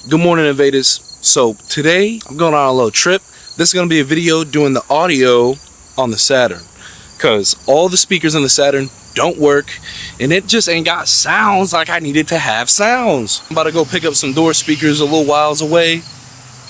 Good morning, invaders. So today I'm going on a little trip. This is going to be a video doing the audio on the Saturn, because all the speakers on the Saturn don't work and it just ain't got sounds like I needed to have sounds. I'm about to go pick up some door speakers a little whiles away,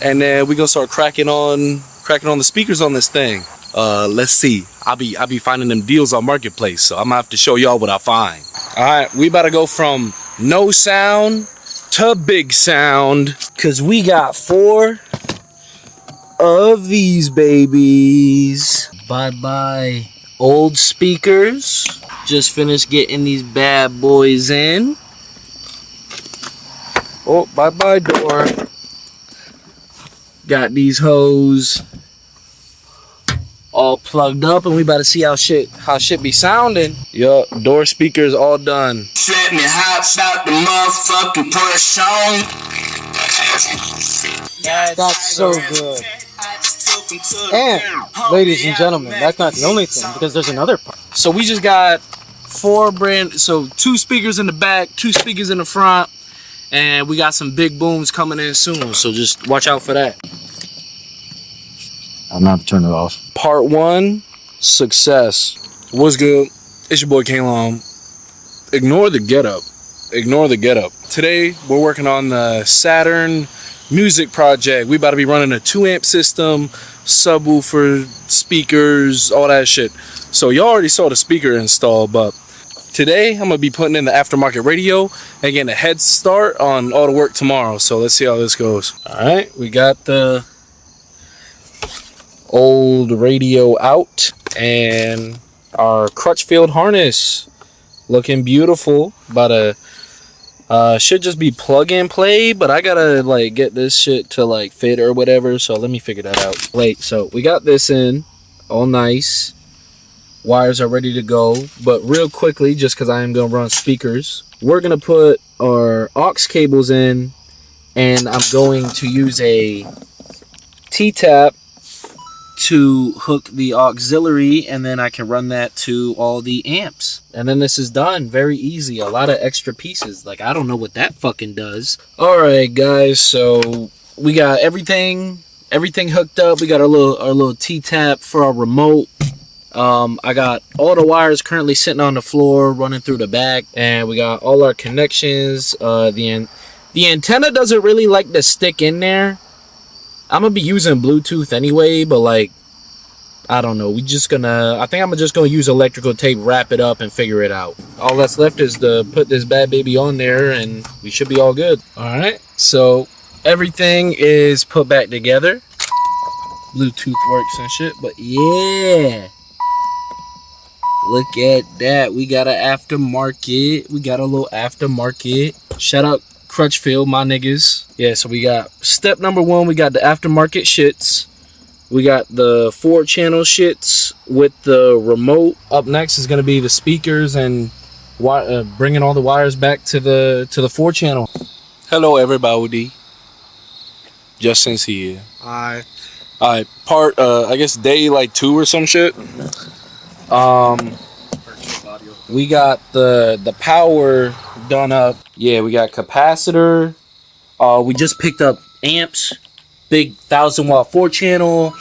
and then we gonna start cracking on the speakers on this thing. Let's see. I'll be finding them deals on Marketplace, so I'm gonna have to show y'all what I find. Alright, we about to go from no sound to big sound, cause we got 4 of these babies. Bye old speakers. Just finished getting these bad boys in. Oh, bye door. Got these hoes all plugged up, and we about to see how shit be sounding. Yup, door speakers all done. Let me hop out the motherfucking push on. That's so good. And, ladies and gentlemen, that's not the only thing, because there's another part. So we just got 2 speakers in the back, 2 speakers in the front, and we got some big booms coming in soon, so just watch out for that. I'm not to turn it off. Part 1, success. What's good? It's your boy Kalom. Ignore the getup. Ignore the getup. Today, we're working on the Saturn music project. We about to be running a 2-amp system, subwoofer, speakers, all that shit. So y'all already saw the speaker install, but today I'm gonna be putting in the aftermarket radio and getting a head start on all the work tomorrow. So let's see how this goes. All right, we got the old radio out and our Crutchfield harness looking beautiful. About to should just be plug and play, but I gotta like get this shit to like fit or whatever, so let me figure that out. Wait, so we got this in all nice, wires are ready to go, but real quickly, just because I am gonna run speakers, we're gonna put our aux cables in, and I'm going to use a T-tap to hook the auxiliary, and then I can run that to all the amps, and then this is done. Very easy. A lot of extra pieces, like I don't know what that fucking does. All right guys, so we got everything hooked up. We got our little T-tap for our remote. I got all the wires currently sitting on the floor running through the back, and we got all our connections. The antenna doesn't really like to stick in there. I'm gonna be using Bluetooth anyway, but like, I don't know. I think I'm just gonna use electrical tape, wrap it up, and figure it out. All that's left is to put this bad baby on there, and we should be all good. All right. So everything is put back together. Bluetooth works and shit, but yeah. Look at that. We got an aftermarket. We got a little aftermarket. Shout out Crutchfield, my niggas. Yeah, so we got step number 1, we got the aftermarket shits. We got the 4-channel shits with the remote. Up next is gonna be the speakers and bringing all the wires back to the 4-channel. Hello everybody. Justin's here. Hi. Alright, part I guess day like 2 or some shit. We got the power done up. Yeah, we got capacitor. We just picked up amps, big 1000-watt 4-channel,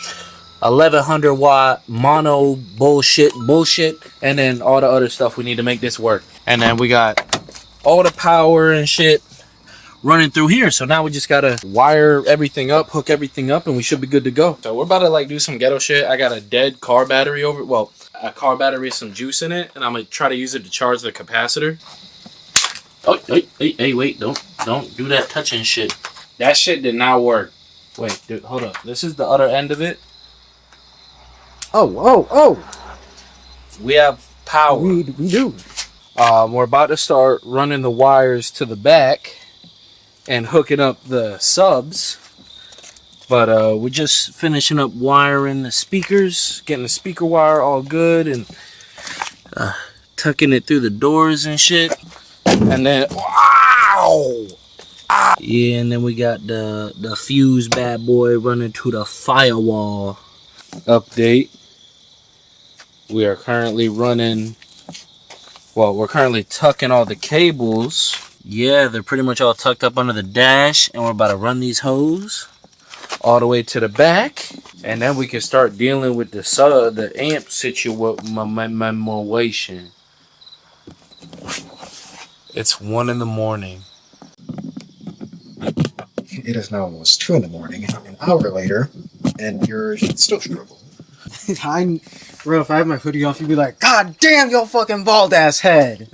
1100-watt mono bullshit, and then all the other stuff we need to make this work. And then we got all the power and shit running through here. So now we just gotta wire everything up, hook everything up, and we should be good to go. So we're about to like do some ghetto shit. I got a dead car battery a car battery with some juice in it, and I'm gonna try to use it to charge the capacitor. Oh, hey, wait, don't do that touching shit. That shit did not work. Wait, dude, hold up. This is the other end of it. Oh. We have power. We do. We're about to start running the wires to the back and hooking up the subs. But we're just finishing up wiring the speakers, getting the speaker wire all good, and tucking it through the doors and shit. And then, wow! Yeah, and then we got the fuse bad boy running to the firewall. Update. We are currently running, well, we're currently tucking all the cables Yeah, they're pretty much all tucked up under the dash, and we're about to run these hoes all the way to the back, and then we can start dealing with the amp situation. It's 1 in the morning. It is now almost 2 in the morning, an hour later, and you're still struggling. Bro, if I had my hoodie off, you'd be like, God damn your fucking bald ass head.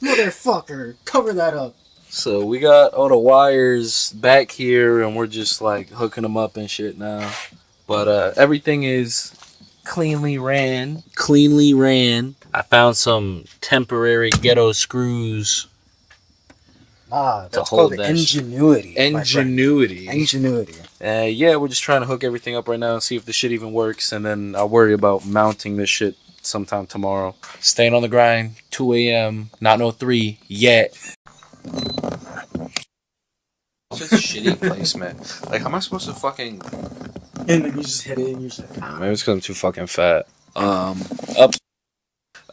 Motherfucker, cover that up. So we got all the wires back here, and we're just like hooking them up and shit now. But everything is cleanly ran. I found some temporary ghetto screws. That's called ingenuity. Ingenuity. Yeah, we're just trying to hook everything up right now and see if the shit even works, and then I'll worry about mounting this shit sometime tomorrow. Staying on the grind, 2 a.m., not no 3 yet. It's just shitty placement. Like, how am I supposed to fucking... And then you just hit it and you're just like... Maybe it's because I'm too fucking fat.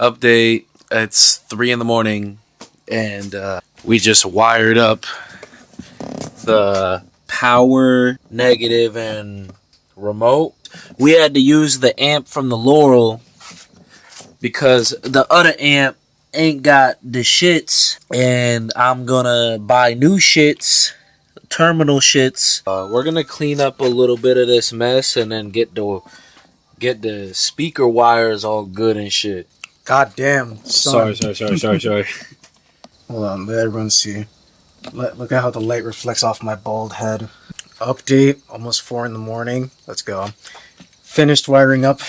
Update, it's 3 in the morning, and we just wired up the power, negative, and remote. We had to use the amp from the Laurel because the other amp ain't got the shits, and I'm gonna buy new shits, terminal shits. We're gonna clean up a little bit of this mess and then get the speaker wires all good and shit. God damn. Son. Sorry. Hold on, let everyone see. Look at how the light reflects off my bald head. Update, almost 4 in the morning. Let's go. Finished wiring up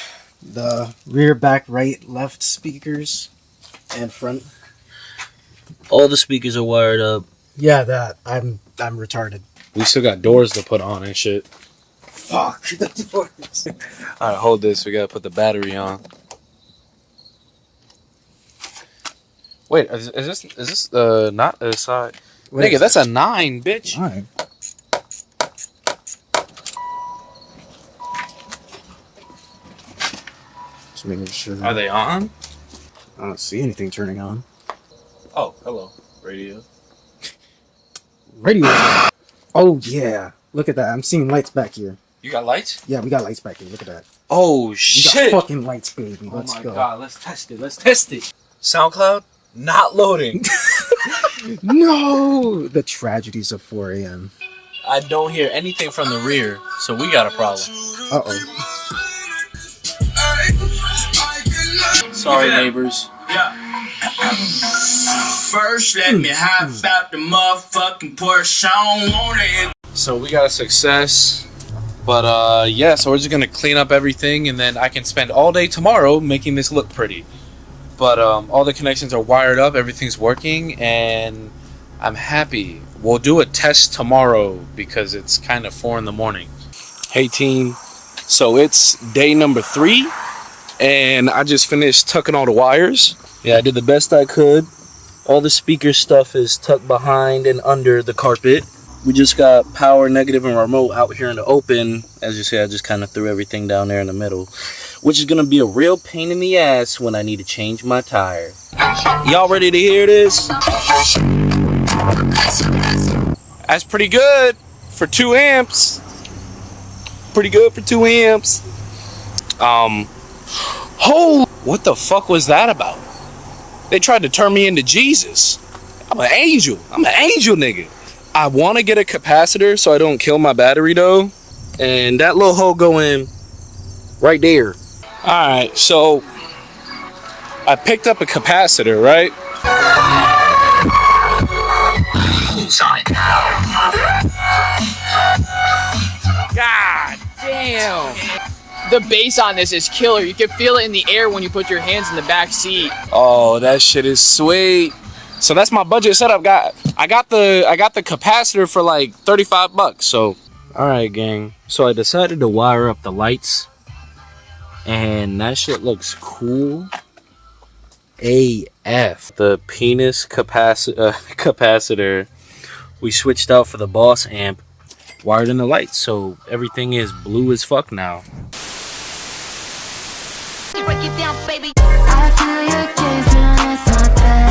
the rear, back, right, left speakers and front. All the speakers are wired up. Yeah, that. I'm retarded. We still got doors to put on and shit. Fuck the doors. Alright, hold this. We gotta put the battery on. Wait, is this not a side? Wait, Nigga, that's a 9, bitch. 9. Just making sure. Are they on? I don't see anything turning on. Oh, hello. Radio. Oh yeah, look at that. I'm seeing lights back here. You got lights? Yeah, we got lights back here. Look at that. Oh, We shit. got fucking lights, baby. Oh Let's my go. god, let's test it. SoundCloud, not loading. No! The tragedies of 4 a.m. I don't hear anything from the rear, so we got a problem. Uh-oh. Sorry, neighbors. First, let me hop out the motherfucking Porsche. I don't want it. So we got a success. But yeah, so we're just gonna clean up everything, and then I can spend all day tomorrow making this look pretty. But all the connections are wired up, everything's working, and I'm happy. We'll do a test tomorrow because it's kind of 4 in the morning. Hey team, so it's day number 3, and I just finished tucking all the wires. Yeah, I did the best I could. All the speaker stuff is tucked behind and under the carpet. We just got power, negative, and remote out here in the open. As you see, I just kind of threw everything down there in the middle, which is going to be a real pain in the ass when I need to change my tire. Y'all ready to hear this? That's pretty good for 2 amps. Pretty good for 2 amps. What the fuck was that about? They tried to turn me into Jesus. I'm an angel. I'm an angel nigga. I want to get a capacitor so I don't kill my battery though. And that little hole go in right there. Alright, so I picked up a capacitor, right? God damn. The bass on this is killer. You can feel it in the air when you put your hands in the back seat. Oh, that shit is sweet. So that's my budget setup. I got the capacitor for like $35. So, all right, gang. So I decided to wire up the lights, and that shit looks cool. AF. The penis capacitor we switched out for the Boss amp, wired in the lights, so everything is blue as fuck now. Break it down, baby. I feel your gaze, and it's not that.